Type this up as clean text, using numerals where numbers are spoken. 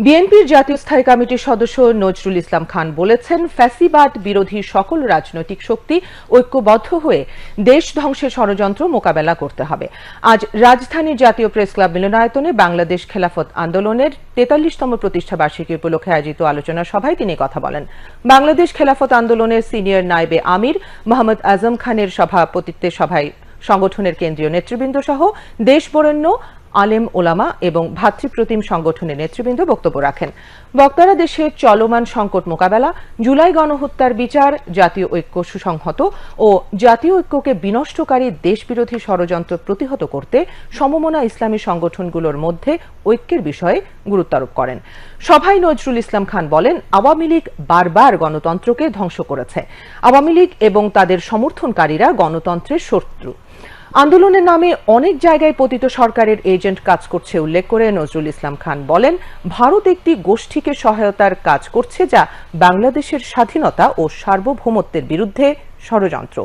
বিএনপির জাতীয় স্থায়ী কমিটির সদস্য নজরুল ইসলাম খান বলেছেন, ফ্যাসিবাদ বিরোধী সকল রাজনৈতিক শক্তি ঐক্যবদ্ধ হয়ে দেশ ধ্বংসের ষড়যন্ত্র মোকাবেলা করতে হবে। আজ রাজধানীর জাতীয় প্রেস ক্লাব মিলনায়তনে বাংলাদেশ খেলাফত আন্দোলনের ৪৩তম প্রতিষ্ঠা বার্ষিকী উপলক্ষে আয়োজিত আলোচনা সভায় তিনি কথা বলেন। বাংলাদেশ খেলাফত আন্দোলনের সিনিয়র নায়েবে আমির মোহাম্মদ আজম খানের সভাপতিত্বে সভায় সংগঠনের কেন্দ্রীয় নেতৃবৃন্দ সহ দেশ বরেণ্য আলেম ওলামা এবং ভাতৃপ্রতিম সংগঠনের নেতৃবৃন্দ বক্তব্য রাখেন। বক্তারা দেশের চলমান সংকট মোকাবেলা, জুলাই গণহত্যার বিচার, জাতীয় ঐক্য সুসংহত ও জাতীয় ঐক্যকে বিনষ্টকারী দেশবিরোধী ষড়যন্ত্র প্রতিহত করতে সমমনা ইসলামী সংগঠনগুলোর মধ্যে ঐক্যের বিষয়ে গুরুত্ব আরোপ করেন। সভায় নজরুল ইসলাম খান বলেন, আওয়ামী লীগ বারবার গণতন্ত্রকে ধ্বংস করেছে। আওয়ামী লীগ এবং তাদের সমর্থনকারীরা গণতন্ত্রের শত্রু। আন্দোলনের নামে অনেক জায়গায় পতিত সরকারের এজেন্ট কাজ করছে উল্লেখ করে নজরুল ইসলাম খান বলেন, ভারত একটি গোষ্ঠীকে সহায়তার কাজ করছে যা বাংলাদেশের স্বাধীনতা ও সার্বভৌমত্বের বিরুদ্ধে ষড়যন্ত্র।